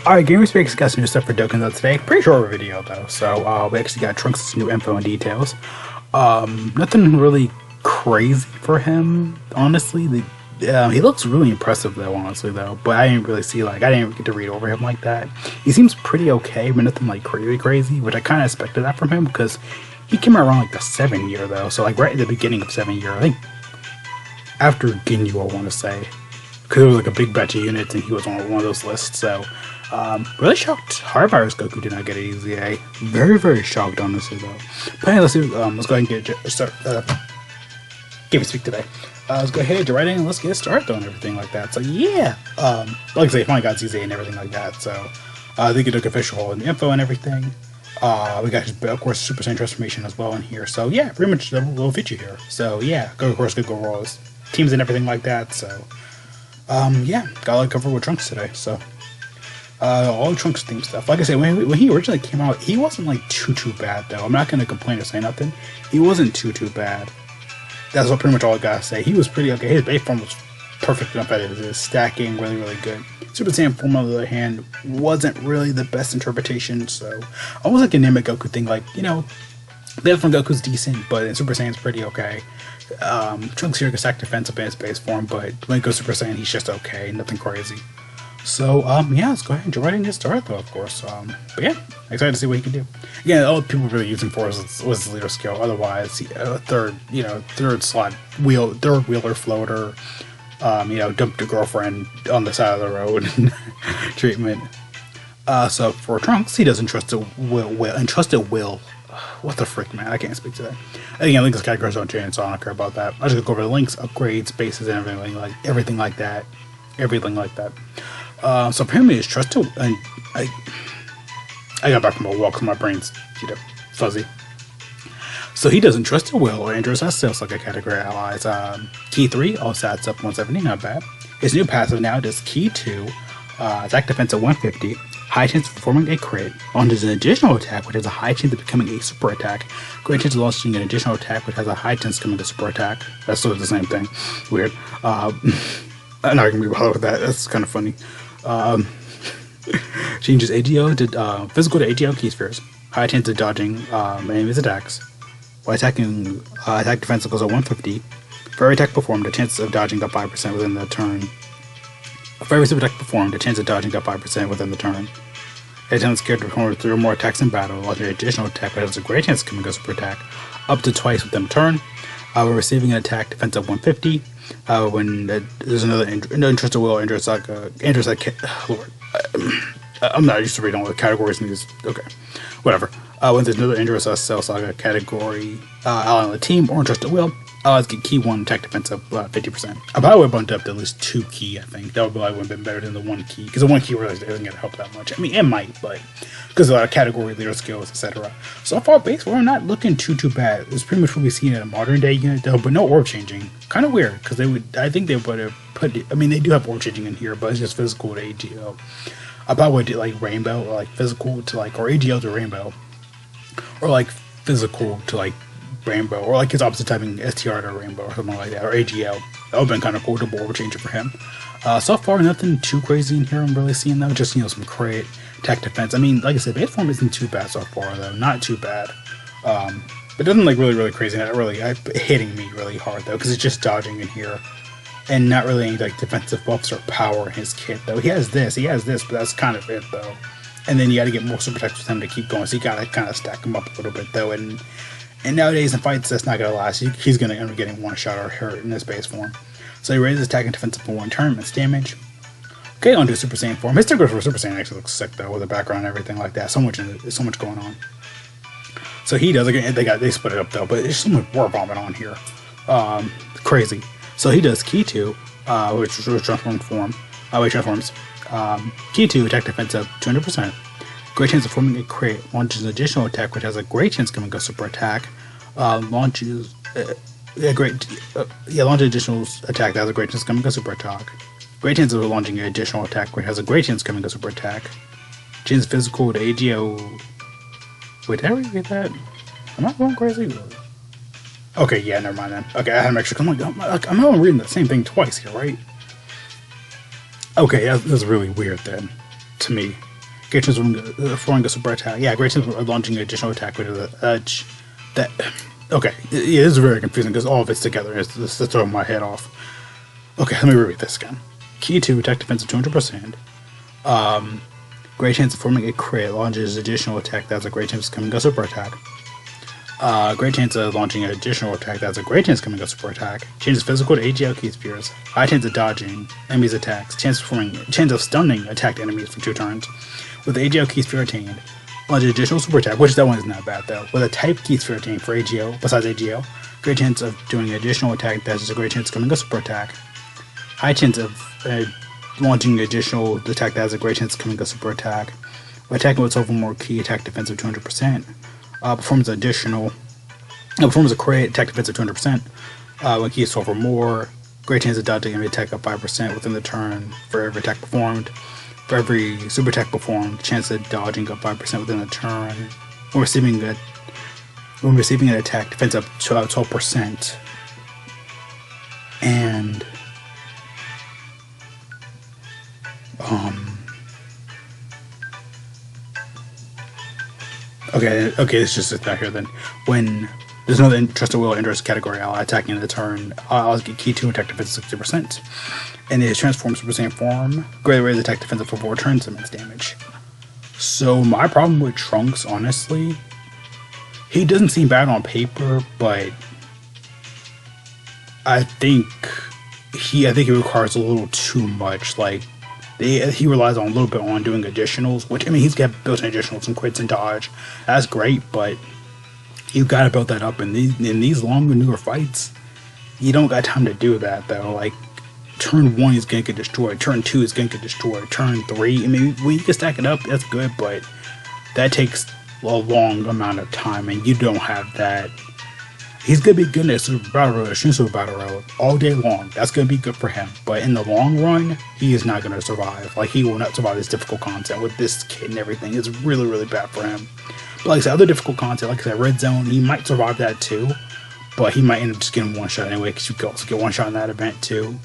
Alright, Gamers Speaks got some new stuff for Dokkan out today. Pretty short video though, so we actually got Trunks' new info and details. Nothing really crazy for him, honestly. He looks really impressive though, honestly though. But I didn't really see I didn't get to read over him like that. He seems pretty okay, but nothing like crazy, which I kind of expected that from him because he came out around like the 7 year though, so like right at the beginning of 7 year, I think after Ginyu, I want to say, because it was like a big batch of units and he was on one of those lists. So really shocked Hardvirus Goku did not get an EZA. Very shocked, honestly though. But anyway, let's go ahead and start. Give me speak today. Let's go ahead and get right in and let's get started though and everything like that. So yeah, like I say, finally got EZA and everything like that. So they get a official and info and everything. We got his, of course, Super Saiyan transformation as well in here. So yeah, pretty much a little feature here. So yeah, of course, good go rolls, teams and everything like that. So yeah, got a lot covered with Trunks today. So all the Trunks theme stuff. Like I said, when he originally came out, he wasn't like too bad though. I'm not gonna complain or say nothing. He wasn't too bad. That's what pretty much all I gotta say. He was pretty okay. His base form was perfect enough at it. His stacking really good. Super Saiyan form, on the other hand, wasn't really the best interpretation. So almost like a Namek Goku thing. Like, you know, the from Goku's decent, but in Super Saiyan's pretty okay. Trunks here can stack defense up in his base form, but when it goes Super Saiyan, he's just okay, nothing crazy. So yeah, let's go ahead and jump right into his start though, of course. But yeah, excited to see what he can do. Again, all people really using for was his leader skill. Otherwise, third slot third wheeler floater. You know, dumped a girlfriend on the side of the road treatment. So for Trunks, he doesn't trust a will. What the frick, man? I can't speak to that. Again, links categories don't change, so I don't care about that. I just go over the links, upgrades, bases, and everything like that. So for him, it's trust to, and I got back from a walk, so my brain's fuzzy. So he doesn't trust a will or Andros has sales like a category allies. Key 3, all stats up 170, not bad. His new passive now does Key 2, attack defense at 150, high chance of performing a crit, launches an additional attack which has a high chance of becoming a super attack, great chance of launching an additional attack which has a high chance of becoming a super attack. That's sort of the same thing. Weird. I'm not gonna be bothered with that. That's kind of funny. Changes AGL to physical to AGL key spheres. High chance of dodging enemies' attacks. While attacking, attack defense goes at 150. For every attack performed, the chance of dodging up 5% within the turn. For every super attack performed, the chance of dodging up 5% within the turn. A talent character performs 3 or more attacks in battle, launching an additional attack that has a great chance of becoming a super attack, up to twice within the turn. When receiving an attack, defense of 150. When there's another interest of will, interest like Lord, I'm not used to reading all the categories in these. Okay, whatever. When there's another interest Cell Saga category ally on the team or interest of will, allies get key 1 attack defense of 50%. I probably would have bumped up to at least 2 key. I think that would probably have been better than the 1 key, because the 1 key really isn't going to help that much. I mean, it might, but because of category leader skills, etc. So far, base we're not looking too bad. It's pretty much what we've seen in a modern day unit though, but no orb changing. Kind of weird, because I think they would have put it, I mean, they do have orb changing in here, but it's just physical to AGL. I probably would do like rainbow or like physical to or AGL to rainbow, or like physical to rainbow, or like his opposite typing STR to rainbow or something like that, or AGL. That would have been kind of cool to orb changer for him. So far, nothing too crazy in here I'm really seeing though. Just some crit, attack defense. I mean, like I said, base form isn't too bad so far though, not too bad. But nothing really crazy. Not really hitting me really hard though, because it's just dodging in here, and not really any defensive buffs or power in his kit though. He has this, but that's kind of it though. And then you got to get more super attacks with him to keep going. So you got to kind of stack him up a little bit though. And nowadays in fights, that's not going to last. He's going to end up getting one shot or hurt in his base form. So he raises attack and defense for 1 turn, miss damage. Okay, on to Super Saiyan form. His sticker for Super Saiyan actually looks sick though, with the background and everything like that. So much going on. So he does again. They split it up though, but there's so much war bombing on here. Crazy. So he does Key 2, which transform form. Transforms. Key 2, attack defense up 200%. Great chance of forming a crit. Launches an additional attack, which has a great chance of becoming a super attack. Launches additional attack that has a great chance of becoming a super attack. Great chance of launching an additional attack, which has a great chance of becoming a super attack. Chance physical to AGO. Wait, did I read that? Am I going crazy? Okay, yeah, never mind then. Okay, I had to make sure. I'm not reading the same thing twice here, right? Okay, that's really weird then, to me. Great chance of performing a super attack. Yeah, great chance of launching an additional attack with that. Okay, yeah, this is very confusing because all of it's together. It's throwing my head off. Okay, let me reread this again. Key 2, attack defense of 200%. Great chance of forming a crit, launches additional attack that has a great chance of coming a super attack. Great chance of launching an additional attack that has a great chance of coming a super attack. Changes physical to AGL key spheres. High chance of dodging enemies' attacks. Chance of stunning attacked enemies for 2 turns. With the AGL key sphere attained, launch an additional super attack, which that one is not bad though. With a type key sphere attained for AGL, besides AGL, great chance of doing an additional attack that has a great chance of coming a super attack. High chance of launching an additional attack that has a great chance of coming a super attack. By attacking with its more key attack defense of 200%. Performs a crit, attack defense of 200%. When key is 12 or more, great chance of dodging enemy attack of 5% within the turn for every attack performed. For every super attack performed, chance of dodging of 5% within the turn. When receiving an attack, defense up to 12%. And okay, it's just back here then. When there's no Trusted Will or Interest category ally attacking in the turn, I'll get key 2 attack defense 60%. And it transforms to the same form. Greatly raises attack defense for 4 turns, immense damage. So my problem with Trunks, honestly, he doesn't seem bad on paper, but I think he requires a little too much. Like he relies on a little bit on doing additionals, which I mean he's got built-in additionals and crits and dodge. That's great, but you gotta build that up in these longer, newer fights. You don't got time to do that though. Like turn 1 is gonna get destroyed, turn 2 is gonna get destroyed, turn 3. I mean, when you can stack it up, that's good, but that takes a long amount of time, and you don't have that. He's gonna be good at Super Battle Road, Super Battle Road all day long. That's gonna be good for him. But in the long run, he is not gonna survive. Like he will not survive this difficult content with this kit and everything. It's really, really bad for him. But like I said, other difficult content, like I said, Red Zone, he might survive that too. But he might end up just getting one shot anyway, because you can also get one shot in that event too.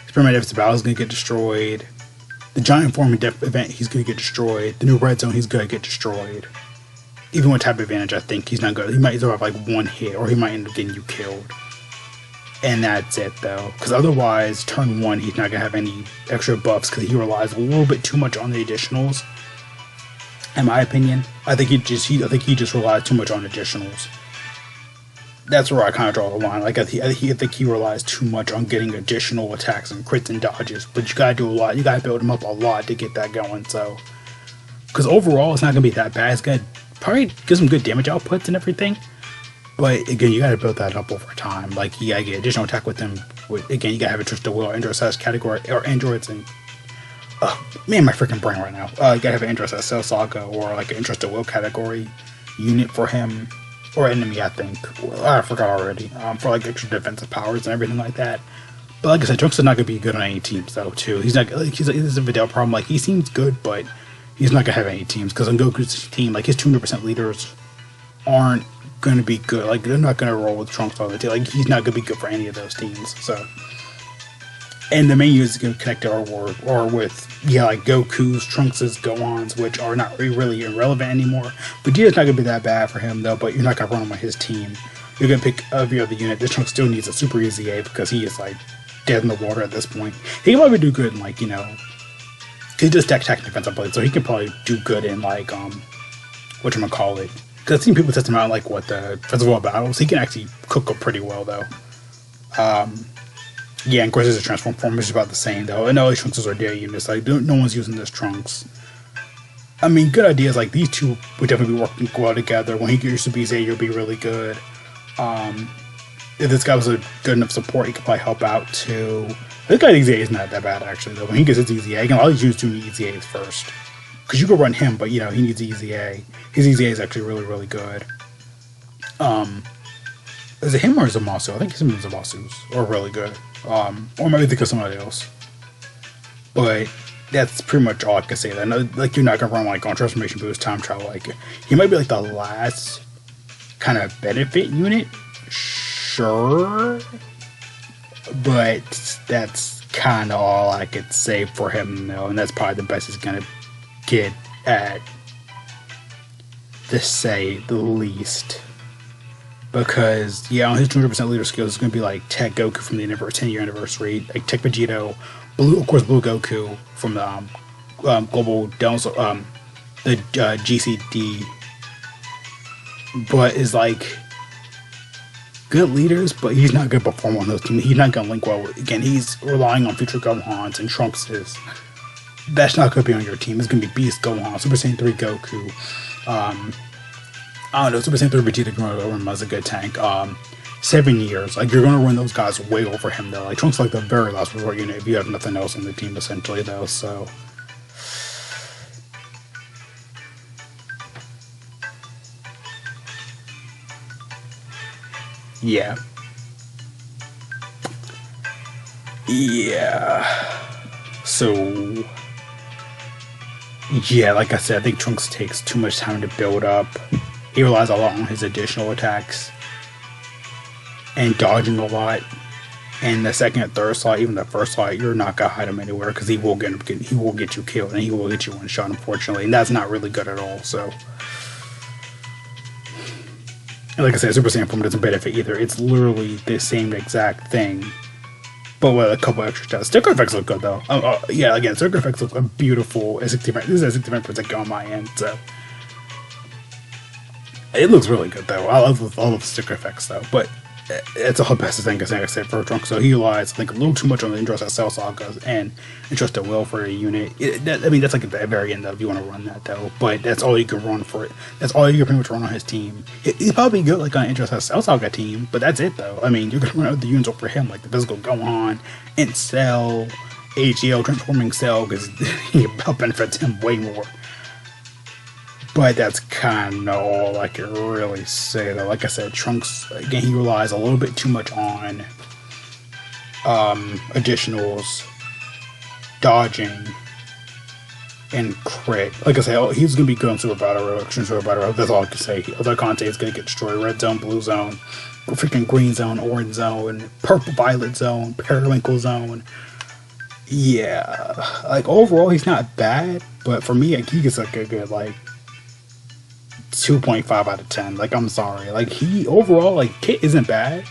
Experiment Deficit Battle is gonna get destroyed. The Giant Form event, he's gonna get destroyed. The new Red Zone, he's gonna get destroyed. Even with type advantage, I think he's not good. He might survive like one hit, or he might end up getting you killed. And that's it though, because otherwise, turn 1, he's not gonna have any extra buffs because he relies a little bit too much on the additionals. In my opinion, I think he just relies too much on additionals. That's where I kind of draw the line. Like I think he relies too much on getting additional attacks and crits and dodges. But you gotta do a lot. You gotta build him up a lot to get that going. So, because overall, it's not gonna be that bad. It's gonna probably get some good damage outputs and everything, but again, you gotta build that up over time. Like you gotta get additional attack with them. Again, you gotta have a Trusted Will, Android size category, or androids, and man, my freaking brain right now. You gotta have an Android size Cell Saga, or like an Trusted Will category unit for him, or enemy. I think I forgot already. For like extra defensive powers and everything like that. But like I said, Trunks is not gonna be good on any teams though. Too, he's not. Like, he's a Videl problem. Like he seems good, but he's not gonna have any teams because on Goku's team, like his 200% leaders aren't gonna be good. Like they're not gonna roll with Trunks all the time. Like he's not gonna be good for any of those teams. So, and the main units gonna connect to or with like Goku's, Trunks's, Gohan's, which are not really irrelevant anymore. Vegeta's not gonna be that bad for him though. But you're not gonna run him on his team. You're gonna pick every other unit. This Trunks still needs a Super EZA because he is like dead in the water at this point. He can probably do good in like he just attack defensive blade, so he can probably do good in like whatchamacallit. Because I've seen people test him out in like the Festival of Battles. He can actually cook up pretty well though. Yeah, and of course there's a transform form, which is about the same though. And all these Trunks are daily units. Like no one's using this Trunks. I mean, good ideas like these two would definitely be working well together. When he gets your Super EZA, you'll be really good. If this guy was a good enough support, he could probably help out too. This guy's EZA is not that bad actually though. When he gets his EZA, he can always use 2 EZAs first. Because you could run him, but he needs EZA. His EZA is actually really, really good. Is it him or is it Zamasu? I think some of Zamasu's are really good. Or maybe think of somebody else. But that's pretty much all I can say. That like you're not gonna run like on transformation boost, time travel. Like he might be like the last kind of benefit unit, sure. But that's kind of all I could say for him, though, and that's probably the best he's gonna get at, to say the least. Because, yeah, on his 200% leader skills, it's going to be like Tech Goku from the 10-year anniversary, like Tech Vegito, of course, Blue Goku from the Global the GCD, but is like good leaders, but he's not good performer on those teams. He's not going to link well. Again, he's relying on future Gohans and Trunks is. That's not going to be on your team. It's going to be Beast Gohan, Super Saiyan 3 Goku. I don't know, Super Saiyan 3 Vegeta going to run as a good tank. 7 years. Like, you're going to run those guys way over him, though. Like, Trunks like the very last resort unit if you have nothing else on the team, essentially, though, so. Yeah. Yeah. So. Yeah, like I said, I think Trunks takes too much time to build up. He relies a lot on his additional attacks and dodging a lot. And the second and third slot, even the first slot, you're not gonna hide him anywhere because he will get you killed and he will get you one shot, unfortunately, and that's not really good at all. So, and like I said, Super Saiyan form doesn't benefit either. It's literally the same exact thing, but with a couple extra stats. Sticker effects look good though. Yeah, again, sticker effects look beautiful. This is a 60% on my end, so. It looks really good though. I love all of the sticker effects though, but it's all best thing I said for Trunks. So he relies, I think, a little too much on the Interest Cell Sagas and Interest at Will for a unit. I mean, that's like at the very end of if you want to run that though, but that's all you can run for it. That's all you can pretty much run on his team. He's probably good like on an Interest Cell Saga team, but that's it though. I mean, you're gonna run out the units over him like the physical Gohan, Int Cell, AGL, Transforming Cell, because he benefits him way more. But that's kind of all I can really say, though. Like I said, Trunks, again, he relies a little bit too much on additionals, dodging, and crit. Like I said, he's going to be good on Super Battle Road, Extreme Super Battle Road. That's all I can say. Other content is going to get destroyed. Red Zone, Blue Zone, freaking Green Zone, Orange Zone, Purple Violet Zone, Periwinkle Zone. Yeah. Like, overall, he's not bad, but for me, like, he gets like a good, like, 2.5 out of 10. Like, I'm sorry. Like, he overall, like, Kit isn't bad,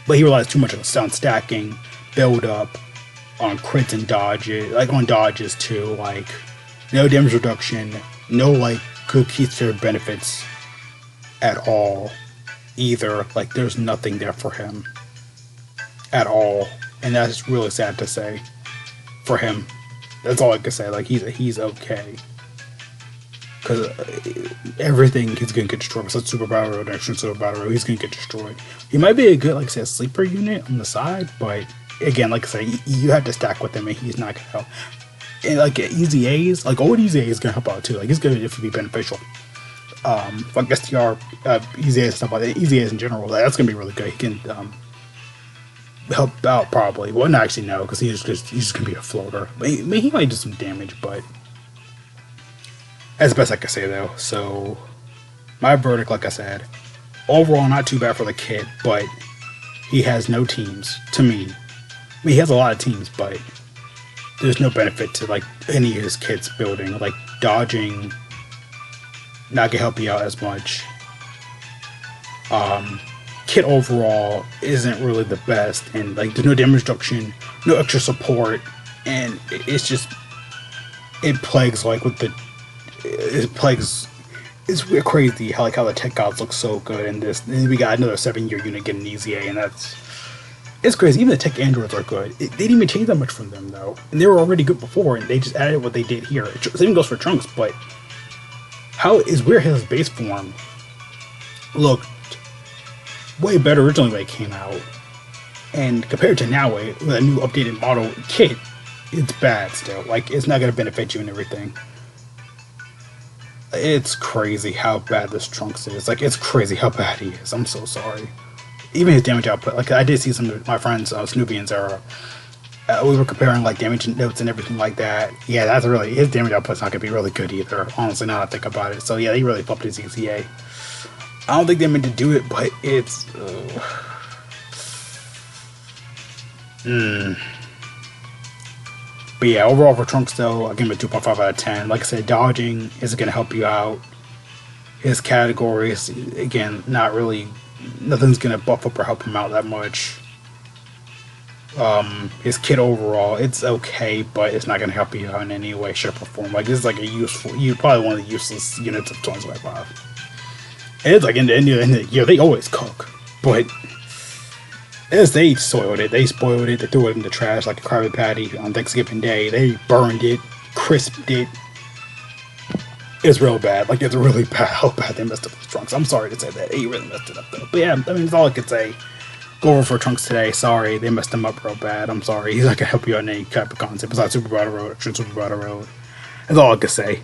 but he relies too much on stacking, build up, on crits and dodges, like on dodges too. Like, no damage reduction, no like good keystone benefits at all either. Like, there's nothing there for him at all, and that's really sad to say for him. That's all I can say. Like, he's okay. Because everything he's going to get destroyed. Besides Super Battle Road, Extreme Super Battle Road, he's going to get destroyed. He might be a good, like I said, sleeper unit on the side, but again, like I said, you have to stack with him and he's not going to help. And like EZAs, like old EZA is going to help out too. Like, he's going to be beneficial. Like STR, EZAs and stuff like that, EZAs in general, that's going to be really good. He can help out probably. Well, not actually, no, because he's just going to be a floater. But he might do some damage, but that's the best I can say, though. So, my verdict, like I said, overall, not too bad for the kid, but he has no teams, to me. I mean, he has a lot of teams, but there's no benefit to, like, any of his kids building. Like, dodging, not gonna help you out as much. Kit overall isn't really the best, and, like, there's no damage reduction, no extra support, and it's just, it plagues, like, with the it's crazy how the tech gods look so good in this. And we got another 7-year unit getting EZA, and it's crazy. Even the tech androids are good. They didn't even change that much from them though, and they were already good before, and they just added what they did here. Same goes for Trunks, but how is where his base form looked way better originally when it came out, and compared to now with a new updated model kit, it's bad still. Like, it's not gonna benefit you and everything. It's crazy how bad this Trunks is. Like, it's crazy how bad he is. I'm so sorry. Even his damage output. Like, I did see some of my friends, Snoopy and Zara. We were comparing, like, damage notes and everything like that. Yeah, that's really... His damage output's not going to be really good either. Honestly, now that I think about it. So, yeah, he really fucked his EZA. I don't think they meant to do it, but it's... But yeah, overall for Trunks though, I give him a 2.5 out of 10. Like I said, dodging isn't going to help you out. His categories, again, not really, nothing's going to buff up or help him out that much. His kit overall, it's okay, but it's not going to help you out in any way, shape, or form. Like, this is like a useful, probably one of the useless units of 2025. It's like in the end of the year, they always cook, but as they soiled it, they spoiled it, they threw it in the trash like a Krabby Patty on Thanksgiving Day. They burned it, crisped it. It's real bad. Like, it's really bad how bad they messed up with Trunks. I'm sorry to say that. He really messed it up, though. But yeah, I mean, that's all I could say. Go over for Trunks today. Sorry, they messed him up real bad. I'm sorry. He's not going to help you out in any type of concept besides Super Battle Road or Super Battle Road. That's all I could say.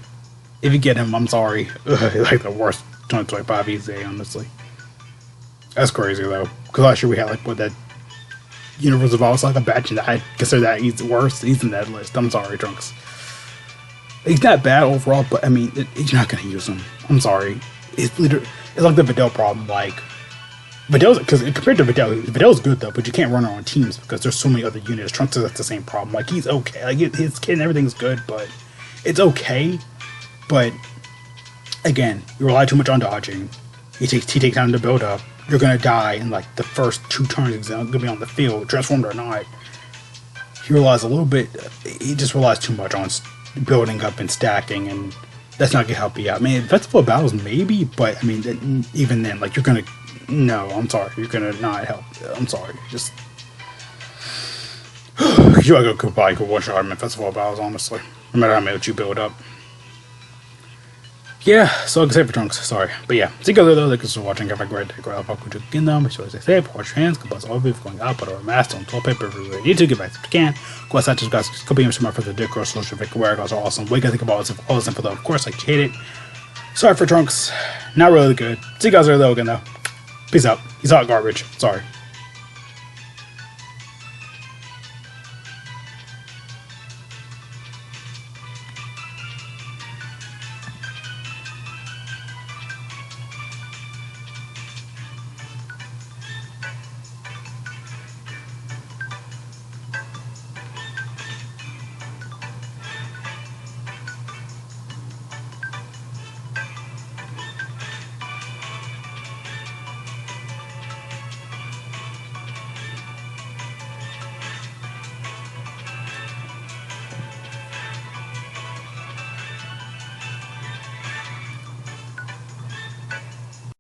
If you get him, I'm sorry. Ugh, like the worst 2025 EZA, honestly. That's crazy, though. Because last year we had, like, what, that Universe of All, like a batch, and I consider that he's the worst. He's in that list. I'm sorry, Trunks. He's not bad overall, but I mean, you're not gonna use him. I'm sorry. It's literally, it's like the Videl problem. Like Videl's, because compared to Videl's good though, but you can't run her on teams because there's so many other units. Trunks has the same problem. Like, he's okay. Like, his kid and everything's good, but it's okay. But again, you rely too much on dodging. He takes time to build up. You're gonna die in like the first 2 turns. He's gonna be on the field, transformed or not. He relies a little bit. He just relies too much on building up and stacking, and that's not gonna help you out. I mean, Festival of Battles maybe, but I mean, even then, like, you're gonna, no, I'm sorry, you're gonna not help. I'm sorry, just you gotta go probably go one-shot him in Festival of Battles, honestly, no matter how much you build up. Yeah, so I can say for Trunks, sorry. But yeah, see you guys later, thanks for watching. Have a great day, great fuck with you again though. Make sure to stay safe, wash your hands, goodbye all of you for going out, but or mask on toilet paper everywhere you need to, get back if you can. Go outside, just guys, could be in for the dick or social fake wear guys are awesome. What do you guys think about all this info though? Of course, like, you hate it. Sorry for Trunks, not really good. See you guys later though again though. Peace out. He's hot garbage. Sorry.